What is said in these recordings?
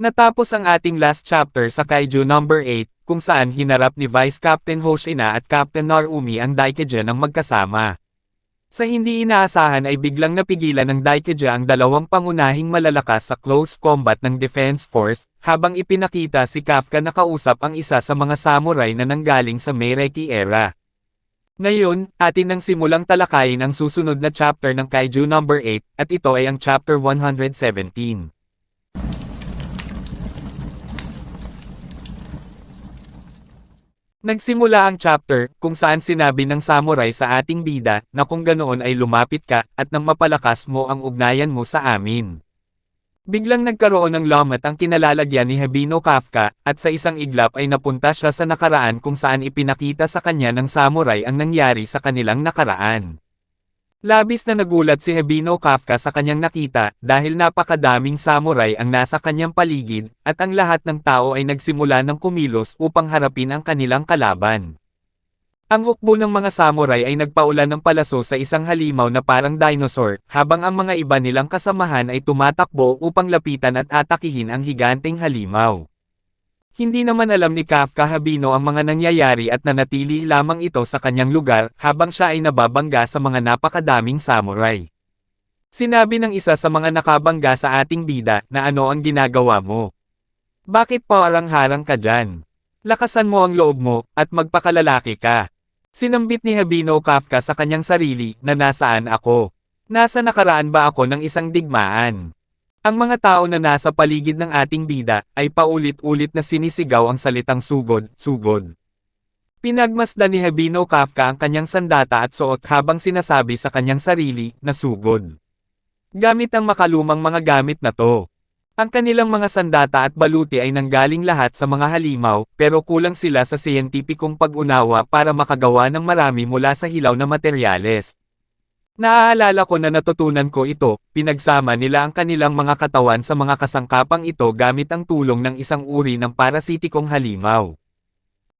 Natapos ang ating last chapter sa Kaiju number 8, kung saan hinarap ni Vice Captain Hoshina at Captain Narumi ang Daikeja ng magkasama. Sa hindi inaasahan ay biglang napigilan ng Daikeja ang dalawang pangunahing malalakas sa close combat ng Defense Force, habang ipinakita si Kafka na kausap ang isa sa mga samurai na nanggaling sa Meireki era. Ngayon, atin nang simulang talakayin ang susunod na chapter ng Kaiju number 8, at ito ay ang chapter 117. Nagsimula ang chapter, kung saan sinabi ng samurai sa ating bida, na kung ganoon ay lumapit ka, at nang mapalakas mo ang ugnayan mo sa amin. Biglang nagkaroon ng lamat ang kinalalagyan ni Habino Kafka, at sa isang iglap ay napunta siya sa nakaraan kung saan ipinakita sa kanya ng samurai ang nangyari sa kanilang nakaraan. Labis na nagulat si Habino Kafka sa kanyang nakita, dahil napakadaming samurai ang nasa kanyang paligid, at ang lahat ng tao ay nagsimula ng kumilos upang harapin ang kanilang kalaban. Ang hukbo ng mga samurai ay nagpaulan ng palaso sa isang halimaw na parang dinosaur, habang ang mga iba nilang kasamahan ay tumatakbo upang lapitan at atakihin ang higanteng halimaw. Hindi naman alam ni Kafka Habino ang mga nangyayari at nanatili lamang ito sa kanyang lugar, habang siya ay nababangga sa mga napakadaming samurai. Sinabi ng isa sa mga nakabangga sa ating bida, na ano ang ginagawa mo? Bakit parang-harang ka dyan? Lakasan mo ang loob mo, at magpakalalaki ka. Sinambit ni Habino Kafka sa kanyang sarili, na nasaan ako? Nasa nakaraan ba ako ng isang digmaan? Ang mga tao na nasa paligid ng ating bida, ay paulit-ulit na sinisigaw ang salitang sugod, sugod. Pinagmasdan ni Habino Kafka ang kanyang sandata at suot habang sinasabi sa kanyang sarili, na sugod. Gamit ang makalumang mga gamit na to. Ang kanilang mga sandata at baluti ay nanggaling lahat sa mga halimaw, pero kulang sila sa siyentipikong pag-unawa para makagawa ng marami mula sa hilaw na materyales. Naaalala ko na natutunan ko ito, pinagsama nila ang kanilang mga katawan sa mga kasangkapang ito gamit ang tulong ng isang uri ng parasitikong halimaw.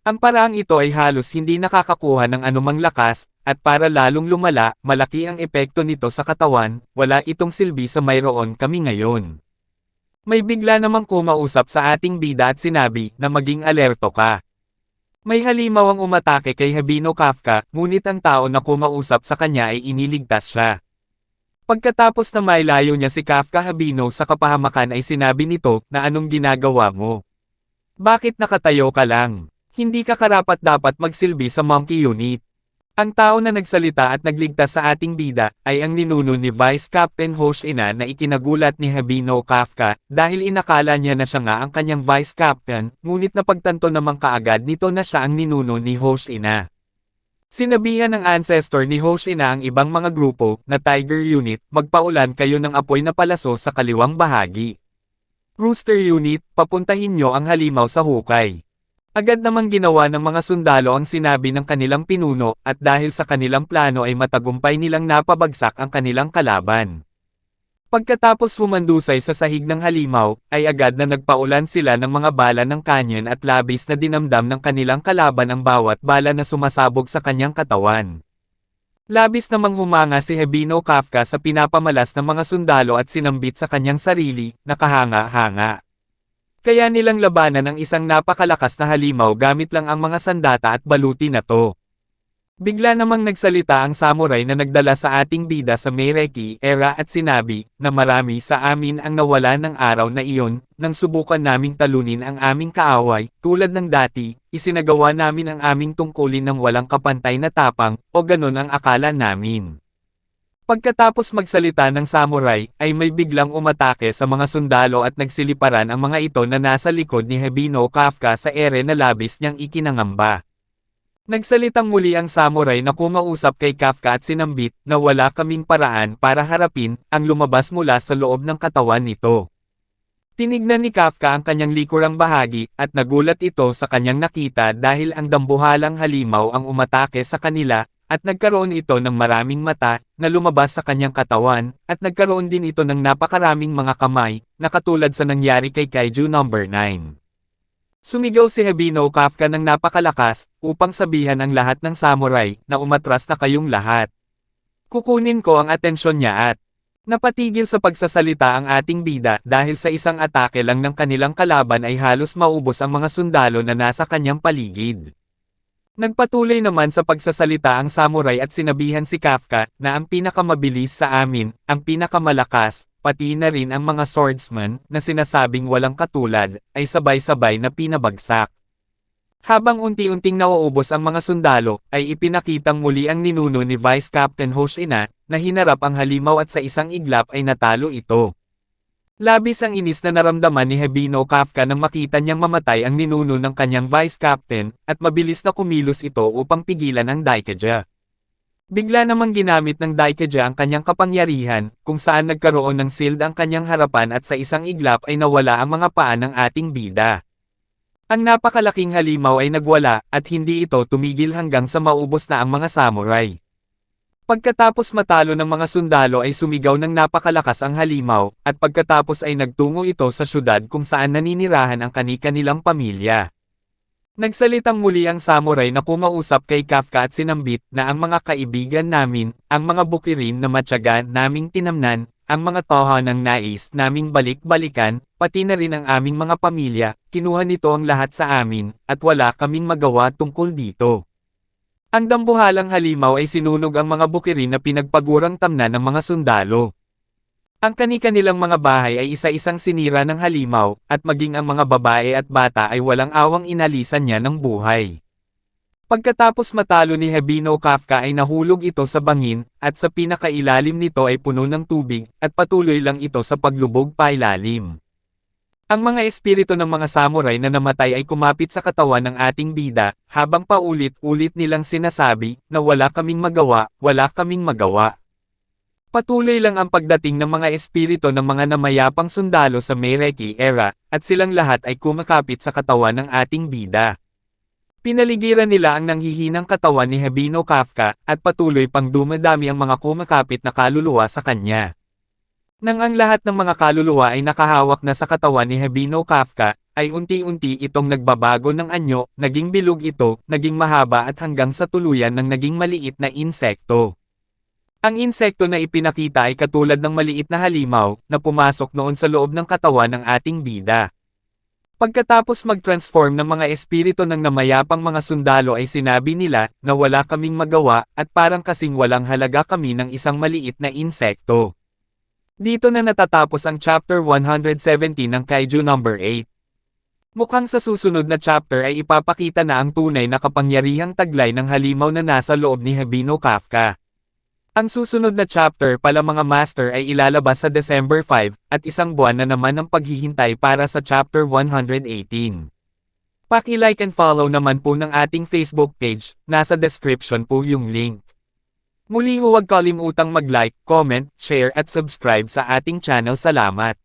Ang paraang ito ay halos hindi nakakakuha ng anumang lakas, at para lalong lumala, malaki ang epekto nito sa katawan, wala itong silbi sa mayroon kami ngayon. May bigla namang kumausap sa ating bida at sinabi, na maging alerto ka. May halimaw ang umatake kay Habino Kafka, ngunit ang tao na kumausap sa kanya ay iniligtas siya. Pagkatapos na mailayo niya si Kafka Habino sa kapahamakan ay sinabi nito, na anong ginagawa mo? Bakit nakatayo ka lang? Hindi ka karapat-dapat magsilbi sa monkey unit. Ang tao na nagsalita at nagligtas sa ating bida, ay ang ninuno ni Vice Captain Hoshina na ikinagulat ni Habino Kafka, dahil inakala niya na siya nga ang kanyang Vice Captain, ngunit napagtanto namang kaagad nito na siya ang ninuno ni Hoshina. Sinabihan ng ancestor ni Hoshina ang ibang mga grupo, na Tiger Unit, magpaulan kayo ng apoy na palaso sa kaliwang bahagi. Rooster Unit, papuntahin nyo ang halimaw sa hukay. Agad namang ginawa ng mga sundalo ang sinabi ng kanilang pinuno, at dahil sa kanilang plano ay matagumpay nilang napabagsak ang kanilang kalaban. Pagkatapos humandusay sa sahig ng halimaw, ay agad na nagpaulan sila ng mga bala ng canyon at labis na dinamdam ng kanilang kalaban ang bawat bala na sumasabog sa kanyang katawan. Labis namang humanga si Habino Kafka sa pinapamalas ng mga sundalo at sinambit sa kanyang sarili, nakahanga-hanga. Kaya nilang labanan ang isang napakalakas na halimaw gamit lang ang mga sandata at baluti na to. Bigla namang nagsalita ang samurai na nagdala sa ating bida sa Meireki era at sinabi, na marami sa amin ang nawala ng araw na iyon, nang subukan naming talunin ang aming kaaway, tulad ng dati, isinagawa namin ang aming tungkulin ng walang kapantay na tapang, o ganon ang akala namin. Pagkatapos magsalita ng samurai, ay may biglang umatake sa mga sundalo at nagsiliparan ang mga ito na nasa likod ni Habino Kafka sa ere na labis niyang ikinangamba. Nagsalitang muli ang samurai na kumausap kay Kafka at sinambit, na wala kaming paraan para harapin, ang lumabas mula sa loob ng katawan nito. Tinignan ni Kafka ang kanyang likurang bahagi, at nagulat ito sa kanyang nakita dahil ang dambuhalang halimaw ang umatake sa kanila, at nagkaroon ito ng maraming mata, na lumabas sa kanyang katawan, at nagkaroon din ito ng napakaraming mga kamay, na katulad sa nangyari kay Kaiju number 9. Sumigaw si Habino Kafka ng napakalakas, upang sabihan ang lahat ng samurai, na umatras na kayong lahat. Kukunin ko ang atensyon niya at Napatigil sa pagsasalita ang ating bida dahil sa isang atake lang ng kanilang kalaban ay halos maubos ang mga sundalo na nasa kanyang paligid. Nagpatuloy naman sa pagsasalita ang samurai at sinabihan si Kafka na ang pinakamabilis sa amin, ang pinakamalakas, pati na rin ang mga swordsman na sinasabing walang katulad, ay sabay-sabay na pinabagsak. Habang unti-unting nauubos ang mga sundalo, ay ipinakitang muli ang ninuno ni Vice Captain Hoshina, na hinarap ang halimaw at sa isang iglap ay natalo ito. Labis ang inis na naramdaman ni Hebino Kafka nang makita niyang mamatay ang ninuno ng kanyang Vice Captain, at mabilis na kumilos ito upang pigilan ang Daikeja. Bigla namang ginamit ng Daikeja ang kanyang kapangyarihan, kung saan nagkaroon ng shield ang kanyang harapan at sa isang iglap ay nawala ang mga paa ng ating bida. Ang napakalaking halimaw ay nagwala, at hindi ito tumigil hanggang sa maubos na ang mga samurai. Pagkatapos matalo ng mga sundalo ay sumigaw ng napakalakas ang halimaw, at pagkatapos ay nagtungo ito sa syudad kung saan naninirahan ang kani-kanilang pamilya. Nagsalitang muli ang samurai na kumausap kay Kafka at sinambit na ang mga kaibigan namin, ang mga bukirin na matyaga naming tinamnan, ang mga tahanang nais naming balik-balikan, pati na rin ang aming mga pamilya, kinuha nito ang lahat sa amin, at wala kaming magawa tungkol dito. Ang dambuhalang halimaw ay sinunog ang mga bukirin na pinagpagurang tamnan ng mga sundalo. Ang kani-kanilang mga bahay ay isa-isang sinira ng halimaw, at maging ang mga babae at bata ay walang awang inalisan niya ng buhay. Pagkatapos matalo ni Hebino Kafka ay nahulog ito sa bangin, at sa pinakailalim nito ay puno ng tubig, at patuloy lang ito sa paglubog pailalim. Ang mga espiritu ng mga samurai na namatay ay kumapit sa katawan ng ating bida, habang paulit-ulit nilang sinasabi na wala kaming magawa, wala kaming magawa. Patuloy lang ang pagdating ng mga espiritu ng mga namayapang sundalo sa Meireki era, at silang lahat ay kumakapit sa katawan ng ating bida. Pinaligiran nila ang nanghihinang katawan ni Hebino Kafka, at patuloy pang dumadami ang mga kumakapit na kaluluwa sa kanya. Nang ang lahat ng mga kaluluwa ay nakahawak na sa katawan ni Hebino Kafka, ay unti-unti itong nagbabago ng anyo, naging bilog ito, naging mahaba at hanggang sa tuluyan ng naging maliit na insekto. Ang insekto na ipinakita ay katulad ng maliit na halimaw, na pumasok noon sa loob ng katawan ng ating bida. Pagkatapos mag-transform ng mga espiritu ng namayapang mga sundalo ay sinabi nila, na wala kaming magawa, at parang kasing walang halaga kami ng isang maliit na insekto. Dito na natatapos ang chapter 117 ng Kaiju number 8. Mukhang sa susunod na chapter ay ipapakita na ang tunay na kapangyarihang taglay ng halimaw na nasa loob ni Hebino Kafka. Ang susunod na chapter pala mga master ay ilalabas sa December 5, at isang buwan na naman ang paghihintay para sa chapter 118. Paki-like and follow naman po ng ating Facebook page, nasa description po yung link. Muli huwag kalimutang mag-like, comment, share at subscribe sa ating channel. Salamat!